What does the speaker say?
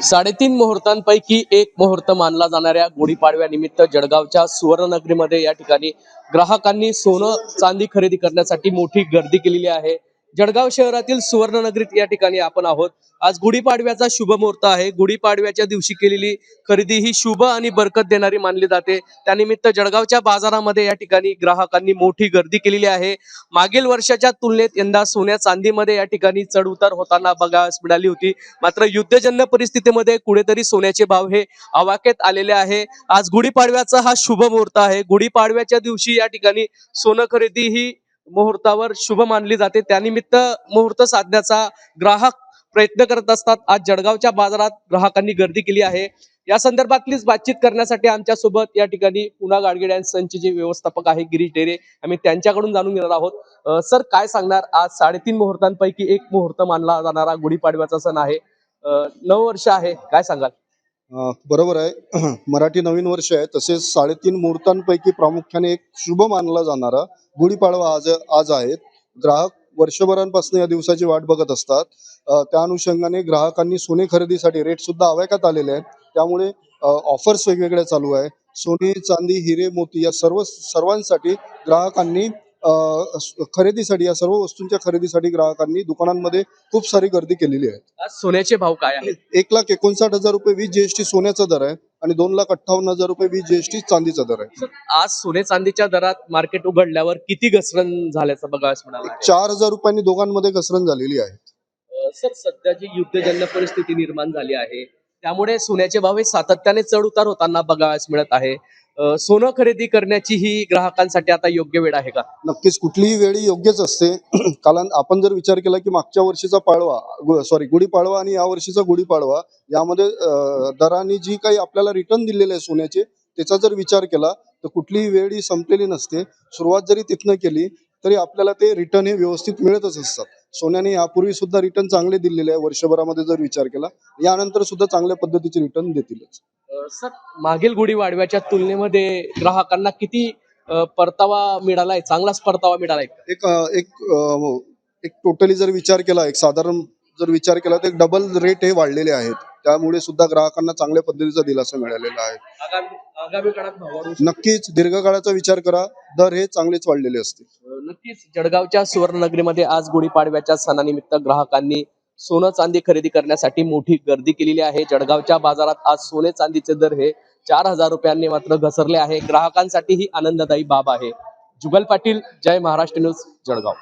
3.5 मुहूर्तांपैकी एक मुहूर्त मानला जाणाऱ्या गुढीपाडव्यानिमित्त जळगावच्या सुवर्णनगरीमध्ये या ठिकाणी ग्राहकांनी सोनं चांदी खरेदी करण्यासाठी मोठी गर्दी केलेली आहे। जळगाव शहरातील सुवर्णनगरीत या ठिकाणी आपण आहोत। आज गुढीपाडव्याचा शुभ मुहूर्त आहे। गुढीपाडव्याच्या दिवशी केलेली खरेदी ही शुभ आणि बरकत देणारी मानली जाते। त्यानिमित्त जळगावच्या बाजारामध्ये या ठिकाणी ग्राहकांनी मोठी गर्दी केलेली आहे। मागील वर्षाच्या तुलनेत यंदा सोन्या चांदीमध्ये या ठिकाणी चढ उतार होताना बघायला मिळाली होती। मात्र युद्धजन्य परिस्थितीमध्ये कुठेतरी सोन्याचे भाव हे आवाक्यात आलेले आहे। आज गुढीपाडव्याचा हा शुभ मुहूर्त आहे। गुढीपाडव्याच्या दिवशी या ठिकाणी सोनं खरेदी ही मुहूर्तावर शुभ मानली जाते। त्यानिमित्त मुहूर्त साधण्याचा ग्राहक प्रयत्न करत असतात। आज जळगावच्या बाजारात ग्राहकांनी गर्दी केली आहे। या संदर्भातलीच बातचीत करण्यासाठी आमच्या सोबत या ठिकाणी पुणा गाडगे अँड सनचे जे व्यवस्थापक आहे गिरीश डेरे, आम्ही त्यांच्याकडून जाणून घेणार आहोत। सर, काय सांगणार? आज 3.5 मुहूर्तांपैकी एक मुहूर्त मानला जाणारा गुढीपाडव्याचा सण आहे। 9 वर्ष आहे, काय सांगाल? बरोबर आहे। मराठी नवीन वर्ष आहे, तसेच 3.5 मुहूर्तांपैकी प्रामुख्याने एक शुभ मानला जाणारा गुढीपाडवा आज आहे। ग्राहक वर्षभरांपासून या दिवसाची वाट बघत असतात। त्या अनुषंगाने ग्राहकांनी सोने खरेदीसाठी रेट सुद्धा आवाक्यात आलेले आहेत। त्यामुळे ऑफर्स वेगवेगळ्या चालू आहे। सोने चांदी हिरे मोती या सर्वांसाठी ग्राहकांनी खरेदीसाठी, या सर्व वस्तूंच्या खरेदीसाठी ग्राहकांनी दुकानांमध्ये खूप सारी गर्दी केलेली आहे। आज सोन्याचे भाव काय आहेत? 1,59,000 रुपये वीज जीएसटी सोन्याचा दर आहे आणि 2,58,000 रुपये वीज जीएसटी चांदीचा दर आहे। आज सोने चांदीच्या दरात मार्केट उघडल्यावर किती घसरण झाल्याचं बघायला मिळालं? 4,000 रुपयांनी दोघांमध्ये घसरण झालेली आहे। सर, सध्या जी युद्धजन्य परिस्थिती निर्माण झाली आहे त्यामुळे सोन्याचे भाव हे सातत्याने चढ उतार होताना बघायला मिळत आहे। सोनं खरेदी करण्याची ही ग्राहकांसाठी आता योग्य वेळ आहे का? नक्कीच, कुठलीही वेळी योग्यच असते। कारण आपण जर विचार केला की मागच्या वर्षीचा गुढीपाडवा आणि या वर्षीचा गुढीपाडवा यामध्ये दराने जी काही आपल्याला रिटर्न दिलेले आहे सोन्याचे, त्याचा जर विचार केला तर कुठलीही वेळ ही संपलेली नसते। सुरुवात जरी तिथनं केली तरी आपल्याला ते रिटर्न हे व्यवस्थित मिळतच असतात। सोन्याने यापूर्वी सुद्धा रिटर्न चांगले दिलेले आहे। वर्षभरामध्ये जर विचार केला, यानंतर सुद्धा चांगल्या पद्धतीचे रिटर्न देतीलच। सर, मागील गुढीपाडव्याच्या तुलनेमध्ये ग्राहकांना किती परतावा मिळालाय? चांगलाच परतावा मिळालाय? एक टोटली जर विचार केला, एक साधारण जर विचार केला तर डबल रेट हे वाढलेले आहेत। त्यामुळे सुद्धा ग्राहकांना चांगल्या पद्धतीचा दिलासा मिळालेला आहे। आगामी काळात भाव नक्कीच दीर्घकाळाचा विचार करा, दर हे चांगलेच वाढलेले असते। नक्कीच जळगावच्या सुवर्णनगरीमध्ये आज गुढीपाडव्याच्या सणानिमित्त ग्राहकांनी सोनं चांदी खरेदी करण्यासाठी मोठी गर्दी केलेली आहे। जळगावच्या बाजारात आज सोने चांदीचे दर हे 4,000 रुपयांनी मात्र घसरले आहे। ग्राहकांसाठी ही आनंददायी बाब आहे। जुगल पाटील, जय महाराष्ट्र न्यूज, जळगाव।